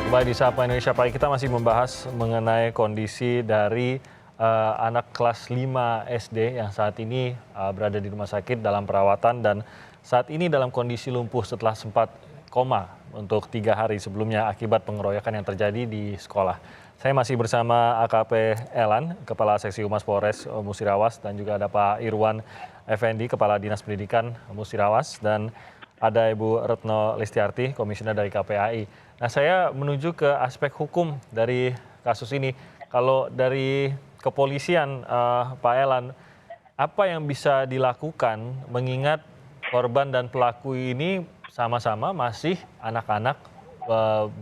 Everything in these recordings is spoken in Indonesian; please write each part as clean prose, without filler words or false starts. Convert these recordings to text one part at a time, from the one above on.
Kembali di Sapa Indonesia Pagi, kita masih membahas mengenai kondisi dari anak kelas 5 SD yang saat ini berada di rumah sakit dalam perawatan dan saat ini dalam kondisi lumpuh setelah sempat koma untuk 3 hari sebelumnya akibat pengeroyokan yang terjadi di sekolah. Saya masih bersama AKP Elan, Kepala Seksi Humas Polres Musirawas, dan juga ada Pak Irwan Effendi, Kepala Dinas Pendidikan Musirawas, dan ada Ibu Retno Listiarti, Komisioner dari KPAI. Nah, saya menuju ke aspek hukum dari kasus ini. Kalau dari kepolisian, Pak Elan, apa yang bisa dilakukan mengingat korban dan pelaku ini sama-sama masih anak-anak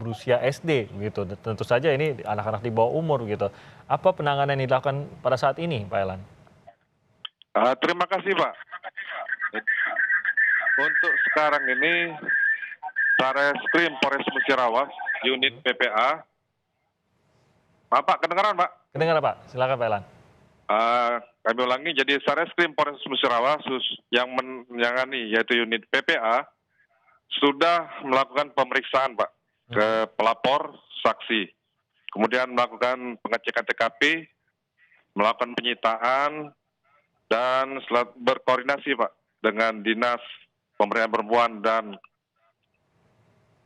berusia SD, gitu. Tentu saja ini anak-anak di bawah umur, gitu. Apa penanganan yang dilakukan pada saat ini, Pak Elan? Terima kasih, Pak. Untuk sekarang ini, Sareskrim Polres Musirawas, unit PPA. Pak, kedengaran, Pak? Kedengar, Pak? Silakan, Pak Elan. Kami ulangi, jadi Sareskrim Polres Musirawas yang menangani yaitu unit PPA sudah melakukan pemeriksaan, Pak, ke pelapor, saksi. Kemudian melakukan pengecekan TKP, melakukan penyitaan, dan berkoordinasi, Pak, dengan Dinas Pemberdayaan Perempuan dan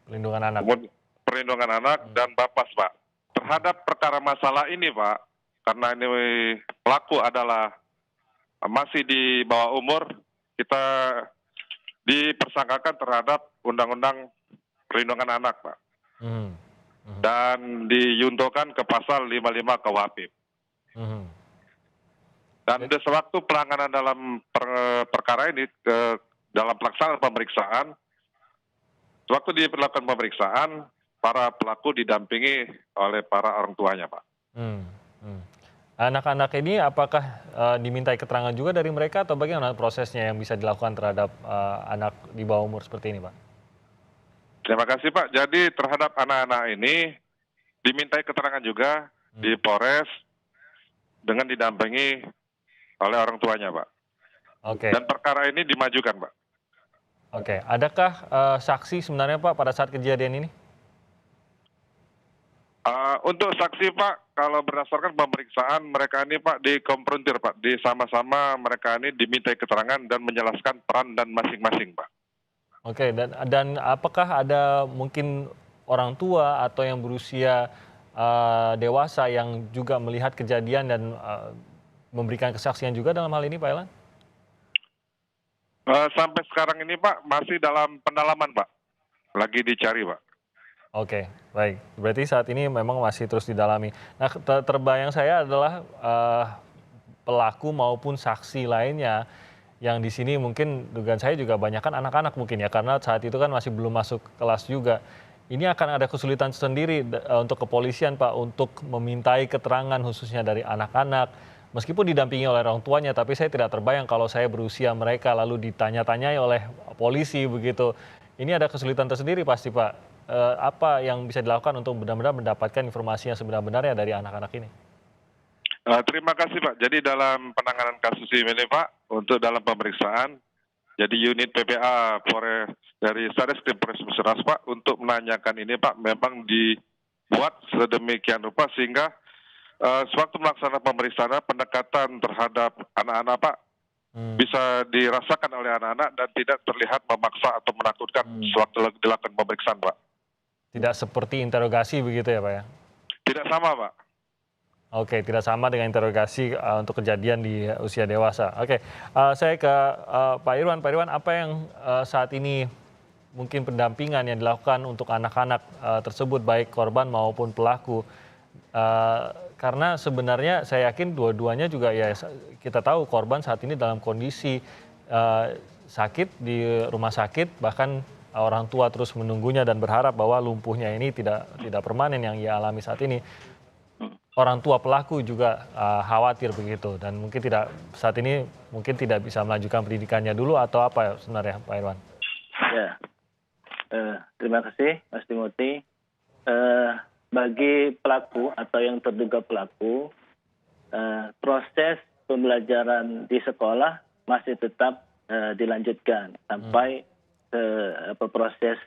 Perlindungan Anak dan Bapas, Pak. Terhadap perkara masalah ini, Pak, karena ini pelaku adalah masih di bawah umur, kita dipersangkakan terhadap Undang-Undang Perlindungan Anak, Pak. Dan diyuntuhkan ke pasal 55 KUHP. Dan sewaktu penanganan dalam perkara ini, dalam pelaksanaan pemeriksaan, waktu dilakukan pemeriksaan, para pelaku didampingi oleh para orang tuanya, Pak. Anak-anak ini apakah dimintai keterangan juga dari mereka atau bagaimana prosesnya yang bisa dilakukan terhadap anak di bawah umur seperti ini, Pak? Terima kasih, Pak. Jadi terhadap anak-anak ini dimintai keterangan juga di Polres dengan didampingi oleh orang tuanya, Pak. Oke. Dan perkara ini dimajukan, Pak. Oke, adakah saksi sebenarnya, Pak, pada saat kejadian ini? Untuk saksi, Pak, kalau berdasarkan pemeriksaan mereka ini, Pak, dikonfrontir, Pak, sama-sama mereka ini dimintai keterangan dan menjelaskan peran dan masing-masing, Pak. Oke, dan apakah ada mungkin orang tua atau yang berusia dewasa yang juga melihat kejadian dan memberikan kesaksian juga dalam hal ini, Pak Elan? Sampai sekarang ini, Pak, masih dalam pendalaman, Pak. Lagi dicari, Pak. Oke, baik. Berarti saat ini memang masih terus didalami. Nah, terbayang saya adalah pelaku maupun saksi lainnya yang di sini mungkin dugaan saya juga banyak kan anak-anak mungkin ya, karena saat itu kan masih belum masuk kelas juga. Ini akan ada kesulitan sendiri untuk kepolisian, Pak, untuk memintai keterangan khususnya dari anak-anak. Meskipun didampingi oleh orang tuanya, tapi saya tidak terbayang kalau saya berusia mereka lalu ditanya-tanyai oleh polisi begitu. Ini ada kesulitan tersendiri pasti, Pak. Apa yang bisa dilakukan untuk benar-benar mendapatkan informasi yang sebenar-benarnya dari anak-anak ini? Terima kasih, Pak. Jadi dalam penanganan kasus ini, Pak, untuk dalam pemeriksaan, jadi unit PPA dari Sareskrim Polres Musirawas, Pak, untuk menanyakan ini, Pak, memang dibuat sedemikian rupa sehingga sewaktu melaksanakan pemeriksaan, pendekatan terhadap anak-anak, Pak, bisa dirasakan oleh anak-anak dan tidak terlihat memaksa atau menakutkan sewaktu dilakukan pemeriksaan, Pak. Tidak seperti interogasi begitu ya, Pak ya? Tidak sama, Pak. Oke, tidak sama dengan interogasi untuk kejadian di usia dewasa. Oke, saya ke Pak Irwan. Pak Irwan, apa yang saat ini mungkin pendampingan yang dilakukan untuk anak-anak tersebut, baik korban maupun pelaku? Karena sebenarnya saya yakin dua-duanya juga ya kita tahu korban saat ini dalam kondisi sakit di rumah sakit, bahkan orang tua terus menunggunya dan berharap bahwa lumpuhnya ini tidak permanen yang ia alami saat ini. Orang tua pelaku juga khawatir begitu dan mungkin saat ini mungkin tidak bisa melanjutkan pendidikannya dulu atau apa sebenarnya, Pak Irwan? Ya, terima kasih Mas Timothy. Bagi pelaku atau yang terduga pelaku, proses pembelajaran di sekolah masih tetap dilanjutkan sampai proses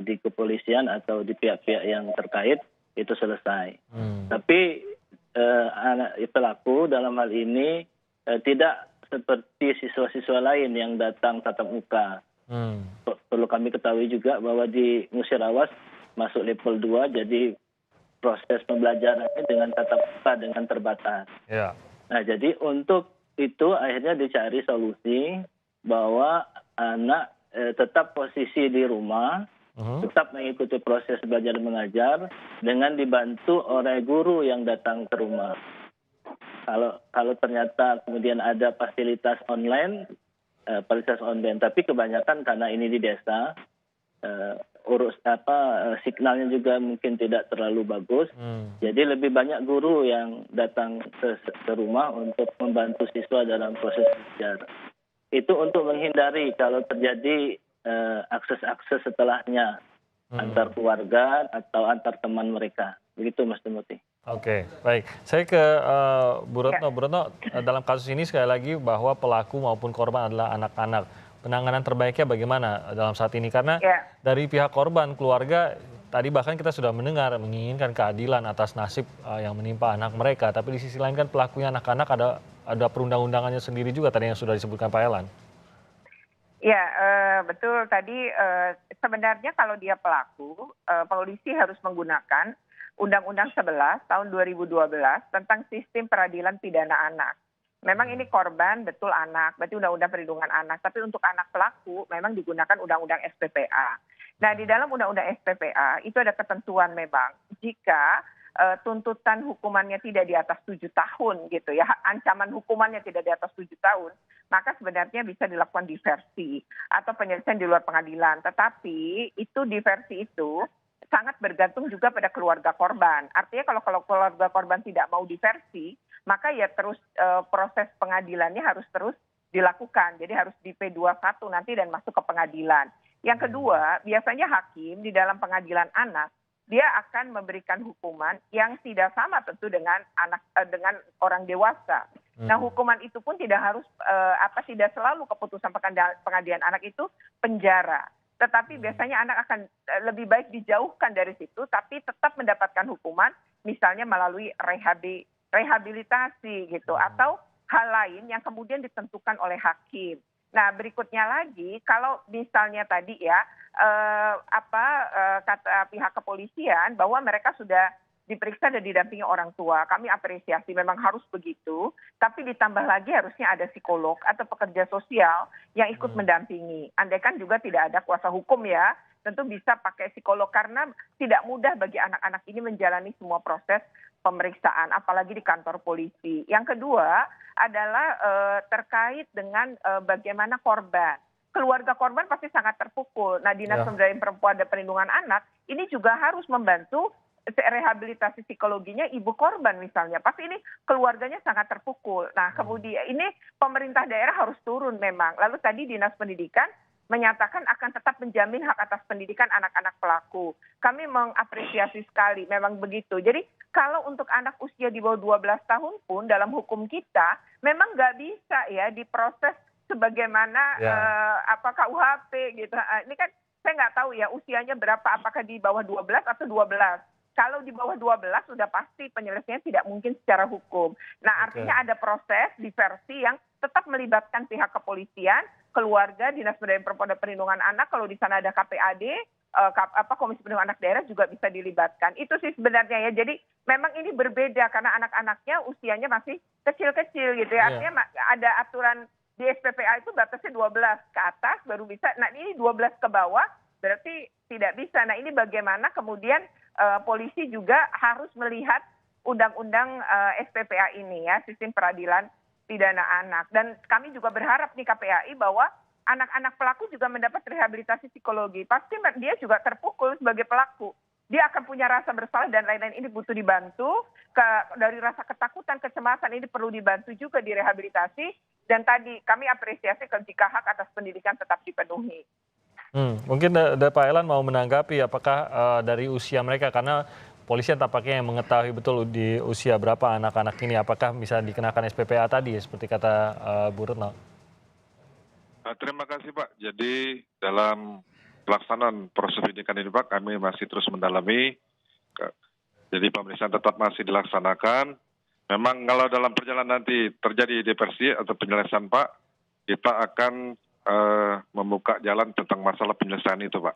di kepolisian atau di pihak-pihak yang terkait itu selesai. Tapi pelaku dalam hal ini tidak seperti siswa-siswa lain yang datang tatap muka. Perlu kami ketahui juga bahwa di Musirawas masuk level 2, jadi proses pembelajarannya dengan tatap muka dengan terbatas. Ya. Nah, jadi untuk itu akhirnya dicari solusi bahwa anak tetap posisi di rumah, tetap mengikuti proses belajar mengajar dengan dibantu oleh guru yang datang ke rumah. Kalau ternyata kemudian ada fasilitas online, tapi kebanyakan karena ini di desa, signalnya juga mungkin tidak terlalu bagus. Jadi lebih banyak guru yang datang ke rumah untuk membantu siswa dalam proses belajar. Itu untuk menghindari kalau terjadi akses-akses setelahnya antar keluarga atau antar teman mereka. Begitu Mas Timothy. Oke, baik. Saya ke Bu Retno. Bu Retno, dalam kasus ini sekali lagi bahwa pelaku maupun korban adalah anak-anak. Penanganan terbaiknya bagaimana dalam saat ini? Karena dari pihak korban, keluarga, tadi bahkan kita sudah mendengar menginginkan keadilan atas nasib yang menimpa anak mereka. Tapi di sisi lain kan pelakunya anak-anak, ada perundang-undangannya sendiri juga tadi yang sudah disebutkan Pak Elan. Ya, betul. Tadi sebenarnya kalau dia pelaku, polisi harus menggunakan Undang-Undang 11 tahun 2012 tentang sistem peradilan pidana anak. Memang ini korban, betul anak, berarti Undang-Undang Perlindungan Anak. Tapi untuk anak pelaku memang digunakan Undang-Undang SPPA. Nah, di dalam Undang-Undang SPPA itu ada ketentuan memang jika tuntutan hukumannya tidak di atas 7 tahun gitu ya, ancaman hukumannya tidak di atas 7 tahun, maka sebenarnya bisa dilakukan diversi atau penyelesaian di luar pengadilan. Tetapi itu diversi itu sangat bergantung juga pada keluarga korban. Artinya kalau keluarga korban tidak mau diversi, maka ya terus proses pengadilannya harus terus dilakukan. Jadi harus di P21 nanti dan masuk ke pengadilan. Yang kedua, biasanya hakim di dalam pengadilan anak dia akan memberikan hukuman yang tidak sama tentu dengan dengan orang dewasa. Nah, hukuman itu pun tidak harus tidak selalu keputusan pengadilan anak itu penjara. Tetapi biasanya anak akan lebih baik dijauhkan dari situ, tapi tetap mendapatkan hukuman, misalnya melalui rehabilitasi gitu, atau hal lain yang kemudian ditentukan oleh hakim. Nah, berikutnya lagi, kalau misalnya tadi ya, kata pihak kepolisian bahwa mereka sudah diperiksa dan didampingi orang tua. Kami apresiasi, memang harus begitu. Tapi ditambah lagi harusnya ada psikolog atau pekerja sosial yang ikut mendampingi. Andaikan juga tidak ada kuasa hukum ya, tentu bisa pakai psikolog karena tidak mudah bagi anak-anak ini menjalani semua proses pemeriksaan, apalagi di kantor polisi. Yang kedua adalah terkait dengan bagaimana korban. Keluarga korban pasti sangat terpukul. Nah, Dinas Pemberdayaan Perempuan dan Perlindungan Anak ini juga harus membantu rehabilitasi psikologinya ibu korban misalnya. Pasti ini keluarganya sangat terpukul. Nah, kemudian ini pemerintah daerah harus turun memang. Lalu tadi Dinas Pendidikan menyatakan akan tetap menjamin hak atas pendidikan anak-anak pelaku. Kami mengapresiasi sekali, memang begitu. Jadi kalau untuk anak usia di bawah 12 tahun pun dalam hukum kita memang nggak bisa ya diproses sebagaimana KUHP gitu. Ini kan saya nggak tahu ya usianya berapa, apakah di bawah 12 atau 12. Kalau di bawah 12 sudah pasti penyelesaian tidak mungkin secara hukum. Nah, artinya ada proses diversi yang tetap melibatkan pihak kepolisian, keluarga, Dinas Pemberdayaan Perempuan dan Perlindungan Anak, kalau di sana ada KPAD, Komisi Perlindungan Anak Daerah juga bisa dilibatkan. Itu sih sebenarnya ya. Jadi memang ini berbeda karena anak-anaknya usianya masih kecil-kecil gitu ya. Artinya ada aturan di SPPA itu batasnya 12 ke atas baru bisa. Nah, ini 12 ke bawah berarti tidak bisa. Nah, ini bagaimana kemudian polisi juga harus melihat undang-undang SPPA ini ya, sistem peradilan pidana anak. Dan kami juga berharap nih KPAI bahwa anak-anak pelaku juga mendapat rehabilitasi psikologi. Pasti dia juga terpukul sebagai pelaku. Dia akan punya rasa bersalah dan lain-lain, ini butuh dibantu. Dari rasa ketakutan, kecemasan ini perlu dibantu juga direhabilitasi. Dan tadi kami apresiasi jika hak atas pendidikan tetap dipenuhi. Mungkin Pak Elan mau menanggapi apakah dari usia mereka, karena polisi tampaknya yang mengetahui betul di usia berapa anak-anak ini, apakah bisa dikenakan SPPA tadi seperti kata Bu Retno? Terima kasih Pak. Jadi dalam pelaksanaan proses penyidikan ini Pak, kami masih terus mendalami. Jadi pemeriksaan tetap masih dilaksanakan. Memang kalau dalam perjalanan nanti terjadi diversi atau penyelesaian Pak, kita akan membuka jalan tentang masalah penyelesaian itu Pak.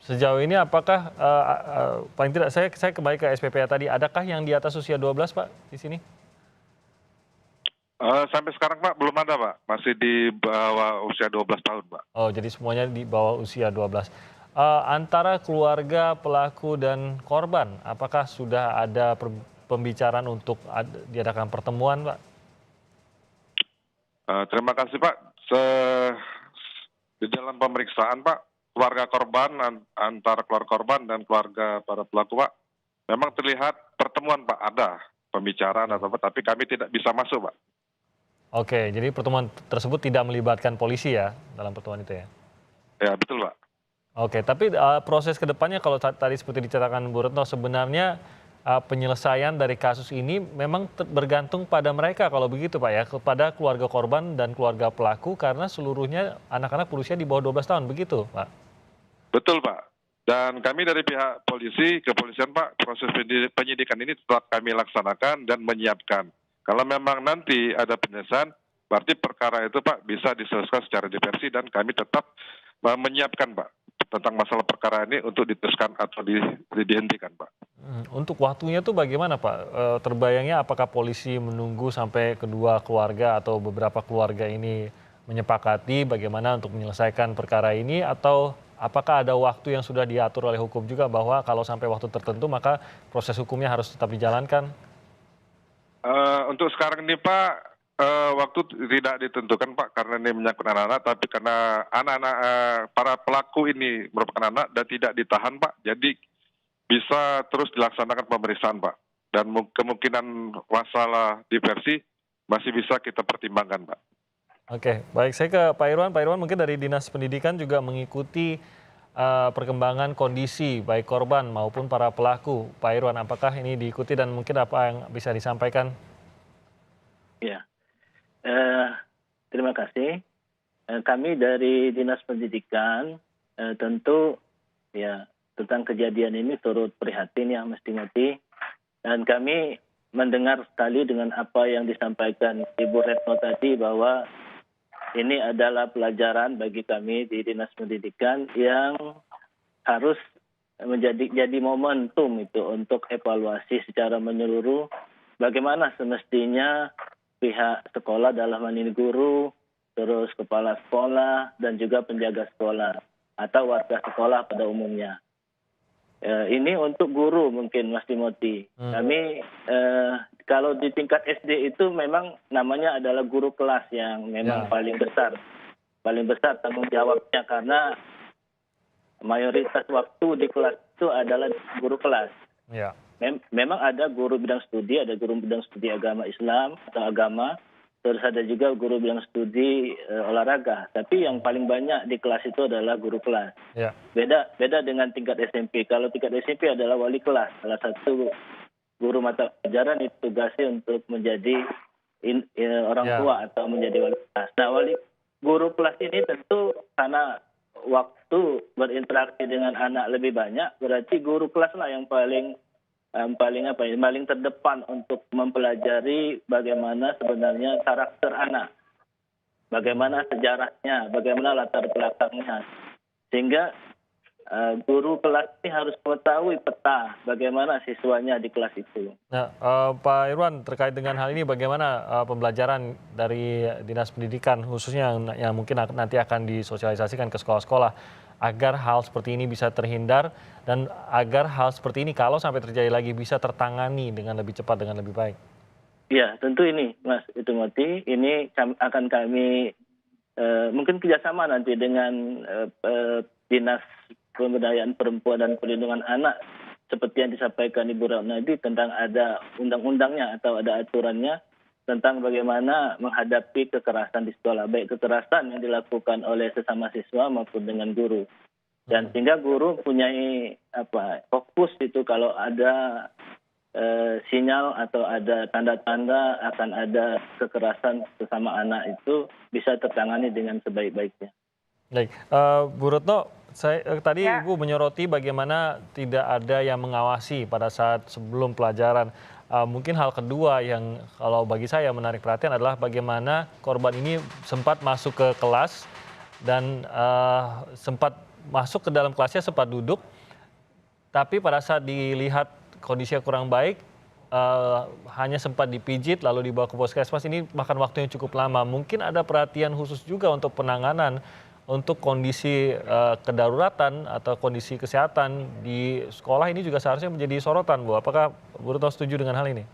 Sejauh ini apakah paling tidak saya kembali ke SPPA tadi, adakah yang di atas usia 12 Pak di sini? Sampai sekarang Pak belum ada Pak, masih di bawah usia 12 tahun Pak. Oh, jadi semuanya di bawah usia 12. Antara keluarga pelaku dan korban, apakah sudah ada pembicaraan untuk diadakan pertemuan Pak? Terima kasih Pak. Di dalam pemeriksaan Pak, keluarga korban, antara keluarga korban dan keluarga para pelaku Pak, memang terlihat pertemuan Pak, ada pembicaraan atau apa, tapi kami tidak bisa masuk Pak. Oke, jadi pertemuan tersebut tidak melibatkan polisi ya dalam pertemuan itu ya? Ya betul Pak. Oke, tapi proses kedepannya kalau tadi seperti diceritakan Bu Retno, sebenarnya penyelesaian dari kasus ini memang bergantung pada mereka kalau begitu Pak ya, kepada keluarga korban dan keluarga pelaku karena seluruhnya anak-anak berusia di bawah 12 tahun, begitu Pak? Betul Pak. Dan kami dari pihak polisi, kepolisian Pak, proses penyidikan ini tetap kami laksanakan dan menyiapkan. Kalau memang nanti ada penyelesaian, berarti perkara itu Pak bisa diselesaikan secara diversi dan kami tetap menyiapkan Pak tentang masalah perkara ini untuk diteruskan atau dihentikan Pak. Untuk waktunya tuh bagaimana Pak? Terbayangnya apakah polisi menunggu sampai kedua keluarga atau beberapa keluarga ini menyepakati bagaimana untuk menyelesaikan perkara ini, atau apakah ada waktu yang sudah diatur oleh hukum juga bahwa kalau sampai waktu tertentu maka proses hukumnya harus tetap dijalankan? Untuk sekarang ini Pak, waktu tidak ditentukan Pak karena ini menyangkut anak-anak, tapi karena anak-anak para pelaku ini merupakan anak dan tidak ditahan Pak, jadi bisa terus dilaksanakan pemeriksaan Pak. Dan kemungkinan masalah diversi masih bisa kita pertimbangkan Pak. Oke, baik, saya ke Pak Irwan. Pak Irwan, mungkin dari Dinas Pendidikan juga mengikuti perkembangan kondisi baik korban maupun para pelaku. Pak Irwan, apakah ini diikuti dan mungkin apa yang bisa disampaikan? Ya, terima kasih. Kami dari Dinas Pendidikan tentu ya tentang kejadian ini turut prihatin ya Mas Timothy. Dan kami mendengar sekali dengan apa yang disampaikan Ibu Retno tadi bahwa ini adalah pelajaran bagi kami di Dinas Pendidikan yang harus jadi momentum itu untuk evaluasi secara menyeluruh bagaimana semestinya pihak sekolah dalam hal ini guru, terus kepala sekolah dan juga penjaga sekolah atau warga sekolah pada umumnya. Ini untuk guru mungkin Mas Timothy. Kami kalau di tingkat SD itu memang namanya adalah guru kelas yang memang paling besar tanggung jawabnya karena mayoritas waktu di kelas itu adalah guru kelas. Ya. Memang ada guru bidang studi, ada guru bidang studi agama Islam atau agama, terus ada juga guru bidang studi olahraga. Tapi yang paling banyak di kelas itu adalah guru kelas. Ya. Beda dengan tingkat SMP. Kalau tingkat SMP adalah wali kelas. Salah satu guru mata pelajaran ditugasi untuk menjadi orang tua atau menjadi wali kelas. Nah, guru kelas ini tentu karena waktu berinteraksi dengan anak lebih banyak, berarti guru kelas lah yang paling terdepan untuk mempelajari bagaimana sebenarnya karakter anak, bagaimana sejarahnya, bagaimana latar belakangnya, sehingga guru kelas ini harus mengetahui peta bagaimana siswanya di kelas itu. Nah, Pak Irwan, terkait dengan hal ini bagaimana pembelajaran dari Dinas Pendidikan khususnya yang mungkin nanti akan disosialisasikan ke sekolah-sekolah agar hal seperti ini bisa terhindar dan agar hal seperti ini kalau sampai terjadi lagi bisa tertangani dengan lebih cepat, dengan lebih baik? Ya, tentu ini Mas Timothy, ini akan kami mungkin kerjasama nanti dengan Dinas Pemberdayaan Perempuan dan Perlindungan Anak seperti yang disampaikan Ibu Retno tadi tentang ada undang-undangnya atau ada aturannya tentang bagaimana menghadapi kekerasan di sekolah, baik kekerasan yang dilakukan oleh sesama siswa maupun dengan guru. Dan sehingga guru punya fokus itu kalau ada sinyal atau ada tanda-tanda akan ada kekerasan sesama anak itu bisa tertangani dengan sebaik-baiknya. Baik, Bu Retno, tadi Ya. Ibu menyoroti bagaimana tidak ada yang mengawasi pada saat sebelum pelajaran. Mungkin hal kedua yang kalau bagi saya menarik perhatian adalah bagaimana korban ini sempat masuk ke kelas dan sempat masuk ke dalam kelasnya, sempat duduk, tapi pada saat dilihat kondisinya kurang baik, hanya sempat dipijit lalu dibawa ke puskesmas. Ini makan waktu yang cukup lama. Mungkin ada perhatian khusus juga untuk penanganan untuk kondisi kedaruratan atau kondisi kesehatan di sekolah ini juga seharusnya menjadi sorotan, Bu. Apakah Bu Retno setuju dengan hal ini?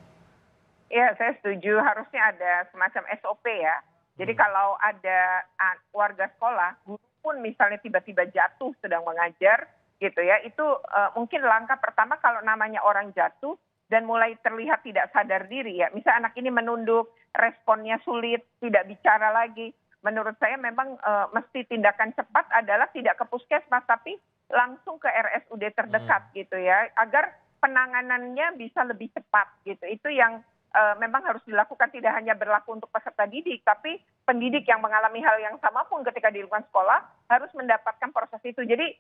Ya, saya setuju. Harusnya ada semacam SOP ya. Jadi kalau ada warga sekolah, guru pun misalnya tiba-tiba jatuh sedang mengajar, gitu ya, itu mungkin langkah pertama kalau namanya orang jatuh dan mulai terlihat tidak sadar diri ya. Misal anak ini menunduk, responnya sulit, tidak bicara lagi. Menurut saya memang mesti tindakan cepat adalah tidak ke puskesmas tapi langsung ke RSUD terdekat gitu ya, agar penanganannya bisa lebih cepat gitu. Itu yang memang harus dilakukan, tidak hanya berlaku untuk peserta didik, tapi pendidik yang mengalami hal yang sama pun ketika di lingkungan sekolah harus mendapatkan proses itu. Jadi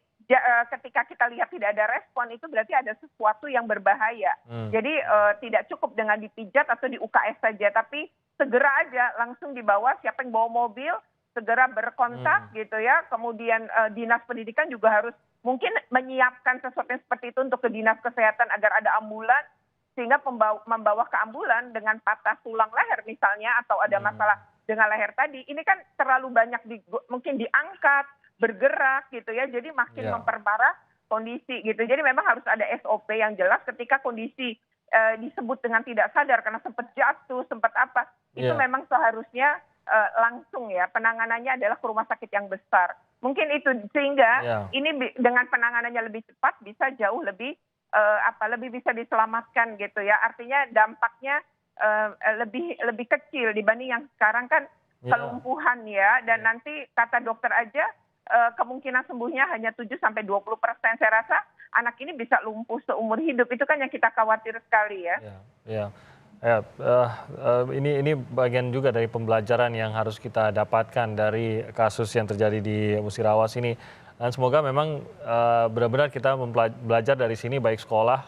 ketika kita lihat tidak ada respon itu berarti ada sesuatu yang berbahaya. Jadi tidak cukup dengan dipijat atau di UKS saja, tapi segera aja langsung dibawa, siapa yang bawa mobil segera berkontak gitu ya. Kemudian dinas pendidikan juga harus mungkin menyiapkan sesuatu yang seperti itu untuk ke dinas kesehatan agar ada ambulan, sehingga membawa ke ambulan dengan patah tulang leher misalnya atau ada masalah dengan leher tadi, ini kan terlalu banyak mungkin diangkat, bergerak gitu ya, jadi makin memperparah kondisi gitu. Jadi memang harus ada SOP yang jelas ketika kondisi disebut dengan tidak sadar karena sempat jatuh, sempat apa, itu memang seharusnya langsung ya penanganannya adalah ke rumah sakit yang besar. Mungkin itu sehingga ini dengan penanganannya lebih cepat bisa jauh lebih lebih bisa diselamatkan gitu ya. Artinya dampaknya lebih kecil dibanding yang sekarang kan kelumpuhan ya, dan nanti kata dokter aja kemungkinan sembuhnya hanya 7-20%. Saya rasa anak ini bisa lumpuh seumur hidup. Itu kan yang kita khawatir sekali ya. Ini bagian juga dari pembelajaran yang harus kita dapatkan dari kasus yang terjadi di Musirawas ini. Dan semoga memang benar-benar kita belajar dari sini, baik sekolah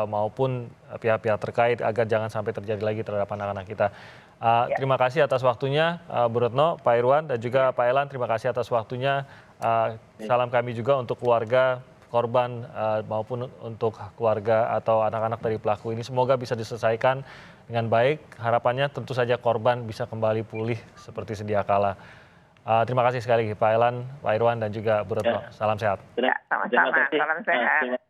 maupun pihak-pihak terkait, agar jangan sampai terjadi lagi terhadap anak-anak kita. Terima kasih atas waktunya Bu Retno, Pak Irwan, dan juga Pak Elan. Terima kasih atas waktunya. Salam kami juga untuk keluarga korban maupun untuk keluarga atau anak-anak dari pelaku ini. Semoga bisa diselesaikan dengan baik. Harapannya tentu saja korban bisa kembali pulih seperti sedia kala. Terima kasih sekali Pak Elan, Pak Irwan, dan juga Bu Retno. Salam sehat. Ya, sama-sama. Salam sehat.